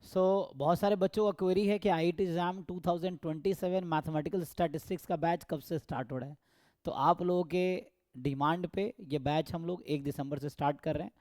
बहुत सारे बच्चों का क्वेरी है कि आईआईटी एग्जाम 2027 मैथमेटिकल स्टैटिस्टिक्स का बैच कब से स्टार्ट हो रहा है। तो आप लोगों के डिमांड पे ये बैच हम लोग 1 दिसंबर से स्टार्ट कर रहे हैं,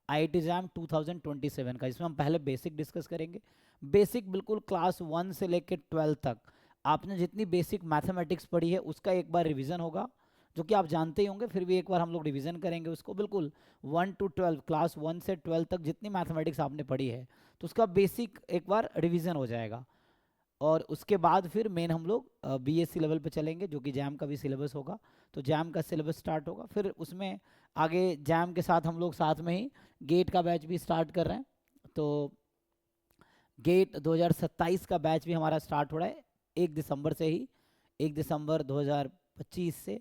आईआईटी एग्जाम 2027 का। इसमें हम पहले बेसिक डिस्कस करेंगे। बेसिक बिल्कुल क्लास 1 से लेकर 12 तक आपने जितनी बेसिक मैथमेटिक्स पढ़ी है उसका एक बार रिवीजन होगा, जो कि आप जानते ही होंगे, फिर भी एक बार हम लोग रिवीजन करेंगे उसको। बिल्कुल 1 to 12, क्लास 1 से 12 तक जितनी मैथमेटिक्स आपने पढ़ी है तो उसका बेसिक एक बार रिवीजन हो जाएगा। और उसके बाद फिर मेन हम लोग बीएससी लेवल पे चलेंगे, जो कि जैम का भी सिलेबस होगा। तो जैम का सिलेबस स्टार्ट होगा, फिर उसमें आगे जैम के साथ हम लोग साथ में ही गेट का बैच भी स्टार्ट कर रहे हैं। तो गेट 2027 का बैच भी हमारा स्टार्ट हो रहा है 1 दिसंबर से ही, 1 दिसंबर 2025 से।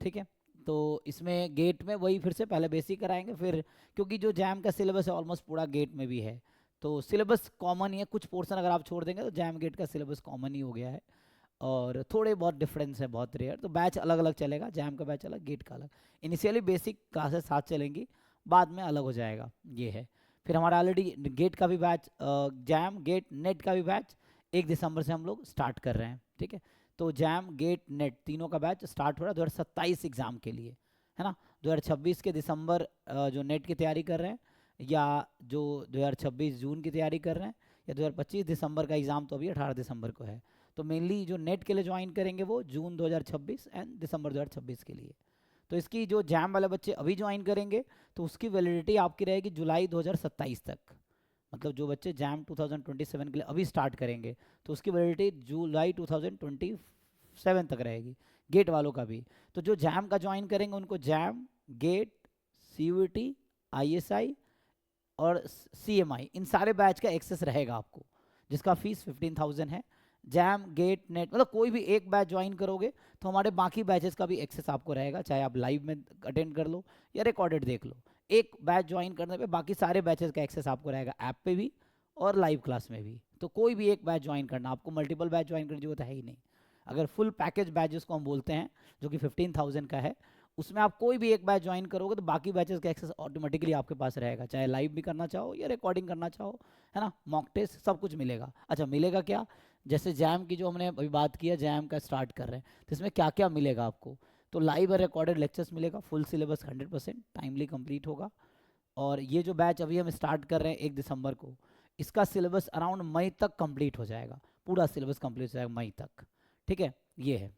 ठीक है। तो इसमें गेट में वही फिर से पहले बेसिक कराएंगे, फिर क्योंकि जो जैम का सिलेबस है ऑलमोस्ट पूरा गेट में भी है, तो सिलेबस कॉमन ही है। कुछ पोर्शन अगर आप छोड़ देंगे तो जैम गेट का सिलेबस कॉमन ही हो गया है, और थोड़े बहुत डिफरेंस है, बहुत रेयर। तो बैच अलग अलग चलेगा, जैम का बैच अलग, गेट का अलग। इनिशियली बेसिक क्लासेस साथ चलेंगी, बाद में अलग हो जाएगा, ये है। फिर हमारा ऑलरेडी गेट का भी बैच, जैम गेट नेट का भी बैच 1 दिसंबर से हम लोग स्टार्ट कर रहे हैं। ठीक है। तो जैम गेट नेट तीनों का बैच स्टार्ट हो रहा है 2027 एग्ज़ाम के लिए, है ना। 2026 के दिसंबर जो नेट की तैयारी कर रहे हैं, या जो 2026 जून की तैयारी कर रहे हैं, या 2025 दिसंबर का एग्ज़ाम तो अभी 18 दिसंबर को है। तो मेनली जो नेट के लिए ज्वाइन करेंगे वो जून 2026 एंड दिसंबर 2026 के लिए। तो इसकी जो जैम वाले बच्चे अभी ज्वाइन करेंगे तो उसकी वैलिडिटी आपकी रहेगी जुलाई 2027 तक। मतलब जो बच्चे जैम 2027 के लिए अभी स्टार्ट करेंगे तो उसकी वैलिडिटी जुलाई 2027 तक रहेगी, गेट वालों का भी। तो जो जैम का ज्वाइन करेंगे उनको जैम, गेट, सीयूईटी, आईएसआई और सीएमआई, इन सारे बैच का एक्सेस रहेगा आपको, जिसका फीस 15,000 है। जैम गेट नेट मतलब कोई भी एक बैच ज्वाइन करोगे तो हमारे बाकी बैचेस का भी एक्सेस आपको रहेगा, चाहे आप लाइव में अटेंड कर लो या रिकॉर्डेड देख लो। एक बैच ज्वाइन करने पे बाकी सारे बैचेस का एक्सेस आपको रहेगा, ऐप पे भी और लाइव क्लास में भी। तो कोई भी एक बैच ज्वाइन करना, आपको मल्टीपल बैच ज्वाइन करने की जरूरत है ही नहीं। अगर फुल पैकेज बैच जिसको हम बोलते हैं, जो कि 15,000 का है, उसमें आप कोई भी एक बैच ज्वाइन करोगे तो बाकी बैचेस का एक्सेस ऑटोमेटिकली आपके पास रहेगा, चाहे लाइव भी करना चाहो या रिकॉर्डिंग करना चाहो, है ना। मॉक टेस्ट सब कुछ मिलेगा। अच्छा, मिलेगा क्या? जैसे जैम की जो हमने अभी बात किया, जैम का स्टार्ट कर रहे हैं, तो इसमें क्या क्या मिलेगा आपको? तो लाइव और रिकॉर्डेड लेक्चर्स मिलेगा, फुल सिलेबस 100% टाइमली कंप्लीट होगा। और ये जो बैच अभी हम स्टार्ट कर रहे हैं 1 दिसंबर को, इसका सिलेबस अराउंड मई तक कंप्लीट हो जाएगा, पूरा सिलेबस कंप्लीट हो जाएगा मई तक। ठीक है, ये है।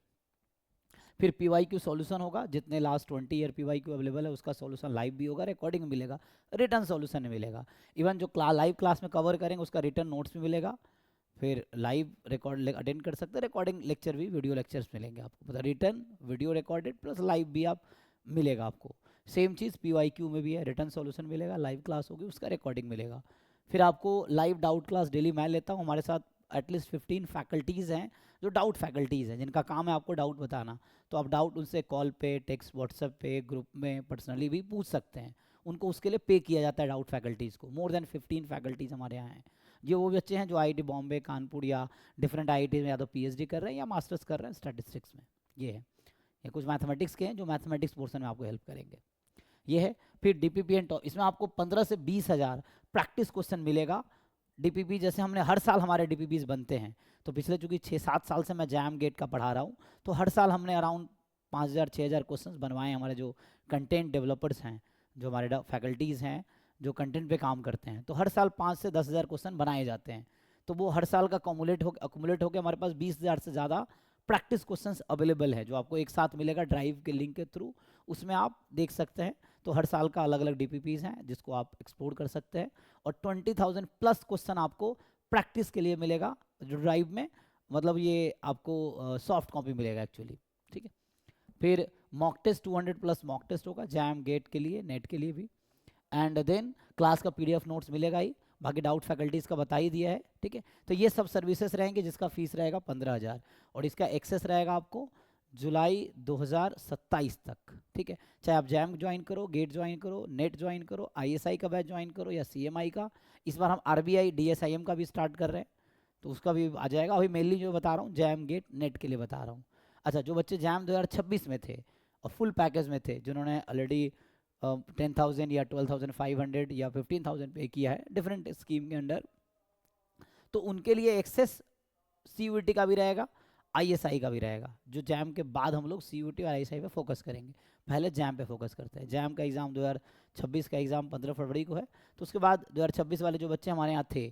फिर पीवाईक्यू सॉल्यूशन होगा, जितने लास्ट 20 ईयर पीवाईक्यू अवेलेबल है उसका सॉल्यूशन लाइव भी होगा, रिकॉर्डिंग मिलेगा, रिटर्न सॉल्यूशन मिलेगा। इवन जो लाइव क्लास में कवर करेंगे उसका रिटर्न नोट्स भी मिलेगा। फिर लाइव रिकॉर्ड अटेंड कर सकते हैं, रिकॉर्डिंग लेक्चर भी, वीडियो लेक्चर्स मिलेंगे आपको, पता return video recorded plus live भी आप मिलेगा आपको। सेम चीज़ पीवाईक्यू में भी है, रिटर्न सॉल्यूशन मिलेगा, लाइव क्लास होगी उसका रिकॉर्डिंग मिलेगा। फिर आपको लाइव डाउट क्लास डेली मैं लेता हूँ, हमारे साथ एटलीस्ट 15 फैकल्टीज़ हैं जो डाउट फैकल्टीज़ हैं, जिनका काम है आपको डाउट बताना। तो आप डाउट उनसे कॉल पे, टेक्स्ट, व्हाट्सएप पे, ग्रुप में, पर्सनली भी पूछ सकते हैं। उनको उसके लिए पे किया जाता है डाउट फैकल्टीज़ को। मोर देन 15 फैकल्टीज़ हमारे यहाँ हैं। ये वो बच्चे हैं जो आईआईटी बॉम्बे, कानपुर या डिफरेंट आईआईटी में या तो पीएचडी कर रहे हैं या मास्टर्स कर रहे हैं स्टैटिस्टिक्स में। ये है। ये कुछ मैथमेटिक्स के हैं जो मैथमेटिक्स पोर्शन में आपको हेल्प करेंगे, ये है। फिर डीपीपी एंड टॉप, इसमें आपको 15 से 20 हज़ार प्रैक्टिस क्वेश्चन मिलेगा। डीपीपी जैसे हमने हर साल हमारे डीपीपीज बनते हैं, तो पिछले चूंकि 6-7 साल से मैं जैम गेट का पढ़ा रहा हूँ, तो हर साल हमने अराउंड 5,000-6,000 क्वेश्चन बनवाए। हमारे जो कंटेंट डेवलपर्स हैं, जो हमारे फैकल्टीज़ हैं जो कंटेंट पे काम करते हैं, तो हर साल 5 से 10,000 क्वेश्चन बनाए जाते हैं। तो वो हर साल का अकुमुलेट होकर हमारे पास 20,000 से ज़्यादा प्रैक्टिस क्वेश्चंस अवेलेबल है, जो आपको एक साथ मिलेगा ड्राइव के लिंक के थ्रू, उसमें आप देख सकते हैं। तो हर साल का अलग अलग डीपीपीज हैं जिसको आप एक्सप्लोर कर सकते हैं। और 20,000 प्लस क्वेश्चन आपको प्रैक्टिस के लिए मिलेगा जो ड्राइव में, मतलब ये आपको सॉफ्ट कॉपी मिलेगा एक्चुअली। ठीक है। फिर mock test 200 plus mock test होगा जैम गेट के लिए, नेट के लिए भी। एंड देन क्लास का पीडीएफ नोट्स मिलेगा ही, बाकी डाउट फैकल्टीज़ का बता ही दिया है। ठीक है। तो ये सब सर्विसेज रहेंगे जिसका फीस रहेगा 15,000, और इसका एक्सेस रहेगा आपको जुलाई 2027 तक। ठीक है। चाहे आप जैम ज्वाइन करो, गेट ज्वाइन करो, नेट ज्वाइन करो, आईएसआई का बैच ज्वाइन करो या सीएमआई का। इस बार हम आरबीआई डीएसआईएम का भी स्टार्ट कर रहे हैं, तो उसका भी आ जाएगा। अभी मेनली जो बता रहा हूँ जैम गेट नेट के लिए बता रहा हूँ। अच्छा, जो बच्चे जैम 2026 में थे और फुल पैकेज में थे, जिन्होंने ऑलरेडी 10,000 या 12,500 या 15,000 पे किया है डिफरेंट स्कीम के अंडर, तो उनके लिए एक्सेस CUET का भी रहेगा, ISI का भी रहेगा। जो जैम के बाद हम लोग CUET और ISI पे फोकस करेंगे, पहले जैम पे फोकस करते हैं। जैम का एग्ज़ाम 2026 का एग्ज़ाम 15 फरवरी को है, तो उसके बाद 2026 वाले जो बच्चे हमारे यहाँ थे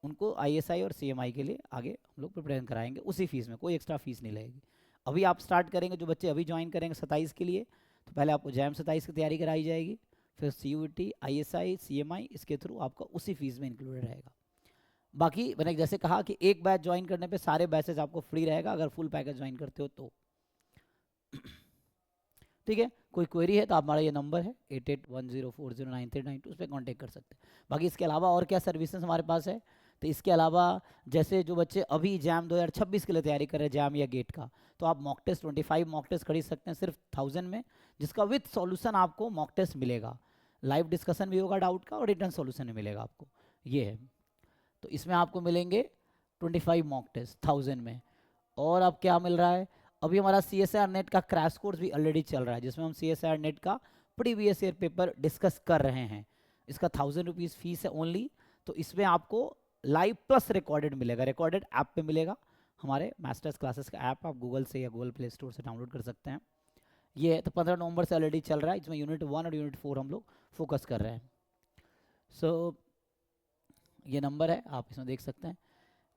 उनको ISI और CMI के लिए आगे हम लोग प्रिपरेशन कराएंगे उसी फीस में, कोई एक्स्ट्रा फीस नहीं लगेगी। अभी आप स्टार्ट करेंगे, जो बच्चे अभी ज्वाइन करेंगे 27 के लिए, तो पहले आपको जैम 27 की तैयारी कराई जाएगी, फिर CUET ISI CMI इसके थ्रू आपका उसी फीस में इंक्लूडेड रहेगा। बाकी मैंने जैसे कहा कि एक बैच ज्वाइन करने पे सारे बैचेस आपको फ्री रहेगा अगर फुल पैकेज ज्वाइन करते हो तो। ठीक है, कोई क्वेरी है तो आप हमारा ये नंबर है 8810409392 उस पर कॉन्टेक्ट कर सकते हैं। बाकी इसके अलावा और क्या सर्विसेज हमारे पास है, तो इसके अलावा जैसे जो बच्चे अभी जैम 2026 के लिए तैयारी कर रहे हैं जैम या गेट का, तो आप मॉक टेस्ट 25 मॉक टेस्ट खरीद सकते हैं सिर्फ 1000 में, जिसका विथ सॉल्यूशन आपको मॉक टेस्ट मिलेगा, लाइव डिस्कशन भी होगा डाउट का और रिटर्न सॉल्यूशन भी मिलेगा आपको। ये है, तो इसमें आपको मिलेंगे 25 मॉक टेस्ट 1000 में। और अब क्या मिल रहा है, अभी हमारा CSIR नेट का क्रैश कोर्स भी ऑलरेडी चल रहा है, जिसमें हम CSIR नेट का प्रीवियस ईयर पेपर डिस्कस कर रहे हैं। इसका 1000 रुपीज़ फीस है ओनली, तो इसमें आपको लाइव प्लस रिकॉर्डेड मिलेगा, रिकॉर्डेड ऐप पे मिलेगा। हमारे मास्टर्स क्लासेस का ऐप आप गूगल से या गूगल प्ले स्टोर से डाउनलोड कर सकते हैं। ये है, तो 15 नवंबर से ऑलरेडी चल रहा है, इसमें यूनिट 1 और यूनिट 4 हम लोग फोकस कर रहे हैं। सो ये नंबर है, आप इसमें देख सकते हैं।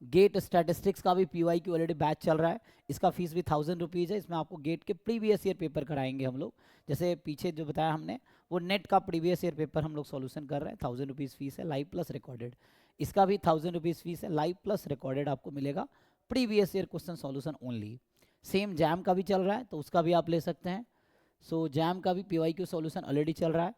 गेट स्टैटिस्टिक्स का भी PYQ ऑलरेडी बैच चल रहा है, इसका फीस भी 1000 रुपीज़ है। इसमें आपको गेट के प्रीवियस ईयर पेपर कराएंगे हम लोग, जैसे पीछे जो बताया हमने वो नेट का प्रीवियस ईयर पेपर हम लोग सॉल्यूशन कर रहे हैं। 1000 रुपीज़ फीस है, लाइव प्लस रिकॉर्डेड। इसका भी 1000 रुपीज़ फीस है, लाइव प्लस रिकॉर्डेड आपको मिलेगा, previous year question solution only. Same jam का भी चल रहा है, तो उसका भी आप ले सकते हैं। सो जैम का भी PYQ सॉल्यूशन ऑलरेडी चल रहा है,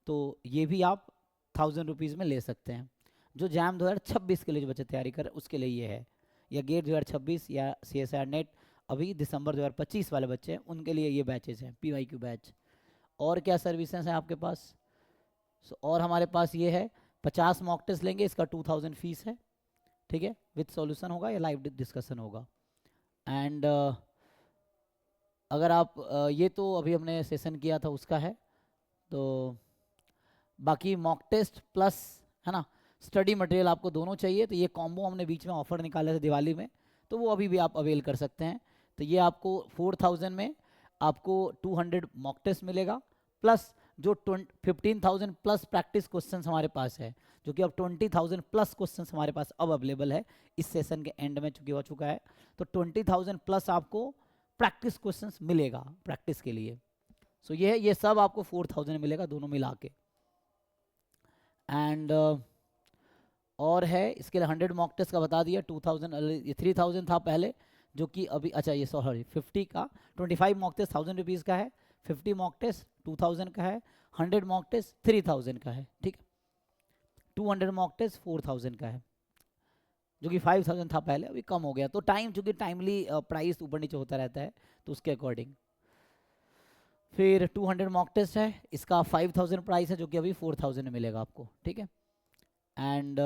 तो ये भी आप 1000 रुपीज़ में ले सकते हैं। जो जैम 2026 के लिए जो बच्चे तैयारी कर रहे हैं उसके लिए ये है, या गेट 2026 या CSIR नेट अभी दिसंबर 2025 वाले बच्चे हैं उनके लिए ये बैचेस हैं, PYQ बैच। और क्या सर्विसेज हैं आपके पास, और हमारे पास ये है 50 मॉक टेस्ट लेंगे, इसका 2000 फीस है, ठीक है, विथ सॉल्यूशन होगा या लाइव डिस्कशन होगा। एंड अगर आप ये तो अभी हमने सेशन किया था उसका है, तो बाकी मॉक टेस्ट प्लस है ना स्टडी मटेरियल आपको दोनों चाहिए, तो ये कॉम्बो हमने बीच में ऑफर निकाले थे दिवाली में, तो वो अभी भी आप अवेल कर सकते हैं। तो ये आपको 4000 में आपको 200 मॉक टेस्ट मिलेगा, प्लस जो 15,000 प्लस प्रैक्टिस क्वेश्चंस हमारे पास है, जो कि अब 20,000 प्लस क्वेश्चंस हमारे पास अब अवेलेबल है इस सेशन के एंड में चूँकि हो चुका है, तो 20,000 प्लस आपको प्रैक्टिस क्वेश्चंस मिलेगा प्रैक्टिस के लिए। सो ये सब आपको 4000 मिलेगा दोनों मिला के। एंड और है इसके लिए 100 मॉक टेस्ट का बता दिया, 2000 ये 3000 था पहले, जो कि अभी अच्छा ये सॉरी 50 का 25 मॉक टेस्ट 1000 रुपीज़ का है, 50 मॉक टेस्ट 2000 का है, 100 मॉक टेस्ट 3000 का है, ठीक है, 200 मॉक टेस्ट 4000 का है, जो कि 5000 था पहले, अभी कम हो गया, तो टाइम चूँकि टाइमली प्राइस ऊपर नीचे होता रहता है तो उसके अकॉर्डिंग। फिर 200 मॉक टेस्ट है, इसका 5000 प्राइस है, जो कि अभी 4000 में मिलेगा आपको, ठीक है। एंड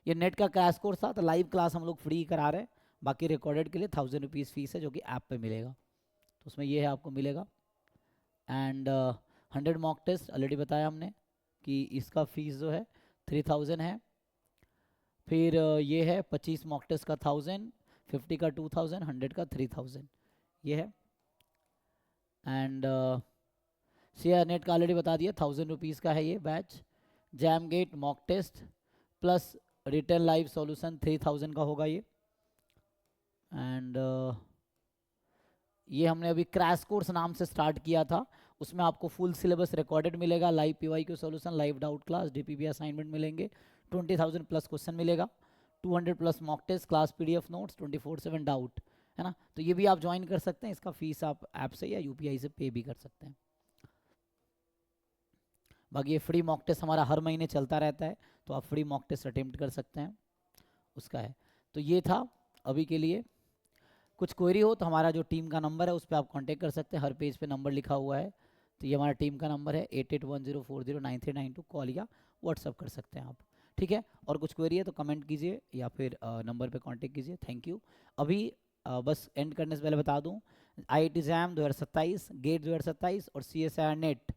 ये नेट का क्रैश कोर्स था, तो लाइव क्लास हम लोग फ्री करा रहे हैं, बाकी रिकॉर्डेड के लिए 1000 रुपीज़ फीस है, जो कि ऐप पे मिलेगा, तो उसमें ये है आपको मिलेगा। एंड 100 मॉक टेस्ट ऑलरेडी बताया हमने कि इसका फीस जो है 3000 है। फिर ये है 25 मॉक टेस्ट का 1000, 50 का 2000, 100 का 3000, ये है। एंड CSIR नेट का ऑलरेडी बता दिया 1000 रुपीज़ का है ये बैच। JAM GATE mock test plus return live solution 3000 का होगा ये। एंड ये हमने अभी क्रैश कोर्स नाम से स्टार्ट किया था, उसमें आपको फुल सिलेबस रिकॉर्डेड मिलेगा, live PYQ solution, live doubt class, DPP assignment मिलेंगे, 20,000 प्लस क्वेश्चन मिलेगा, 200 plus mock test, class PDF notes, 24/7 doubt, है ना। तो ये भी आप ज्वाइन कर सकते हैं, इसका फीस आप ऐप से या UPI से पे भी कर सकते हैं। बाकी ये फ्री मॉक टेस्ट हमारा हर महीने चलता रहता है, तो आप फ्री मॉक टेस्ट अटेम्प्ट कर सकते हैं, उसका है। तो ये था अभी के लिए, कुछ क्वेरी हो तो हमारा जो टीम का नंबर है उस पर आप कांटेक्ट कर सकते हैं, हर पेज पे नंबर लिखा हुआ है, तो ये हमारा टीम का नंबर है 8810409392, कॉल या व्हाट्सअप कर सकते हैं आप, ठीक है। और कुछ क्वेरी है तो कमेंट कीजिए या फिर नंबर पे कांटेक्ट कीजिए। Thank you. अभी बस एंड करने से पहले बता दूं, IIT जैम 2027, गेट 2027 और CSIR नेट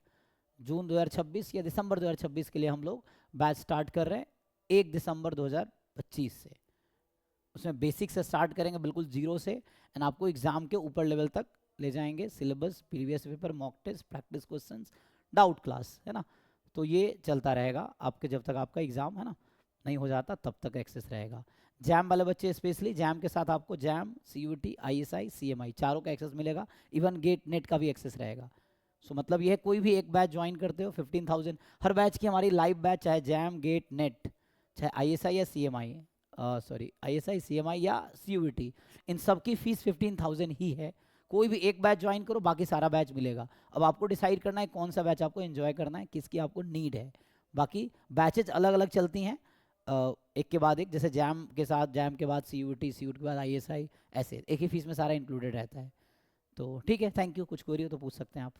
जून 2026 या दिसंबर 2026 के लिए हम लोग बैच स्टार्ट कर रहे हैं 1 दिसंबर 2025 से, उसमें बेसिक से स्टार्ट करेंगे बिल्कुल जीरो से, एंड आपको एग्जाम के ऊपर लेवल तक ले जाएंगे। Syllabus, previous paper, mock test, practice questions, doubt class, है ना। तो ये चलता रहेगा आपके जब तक आपका एग्जाम, है ना, नहीं हो जाता तब तक एक्सेस रहेगा। जैम वाले बच्चे स्पेशली, जैम के साथ आपको जैम, CUT, ISI, CMI चारों का एक्सेस मिलेगा, इवन गेट नेट का भी एक्सेस रहेगा। सो मतलब ये है, कोई भी एक बैच ज्वाइन करते हो 15,000 हर बैच की हमारी लाइव बैच, चाहे जैम, गेट, नेट, चाहे ISI या CMI, सॉरी ISI, CMI या CUT, इन सब की फीस 15,000 ही है। कोई भी एक बैच ज्वाइन करो, बाकी सारा बैच मिलेगा। अब आपको डिसाइड करना है कौन सा बैच आपको एंजॉय करना है, किसकी आपको नीड है। बाकी बैचेज अलग अलग चलती हैं, एक के बाद एक, जैसे जैम के साथ जैम के बाद CUT, CUT के बाद ISI, ऐसे एक ही फीस में सारा इंक्लूडेड रहता है। तो ठीक है, थैंक यू। कुछ क्वेरी हो तो पूछ सकते हैं आप।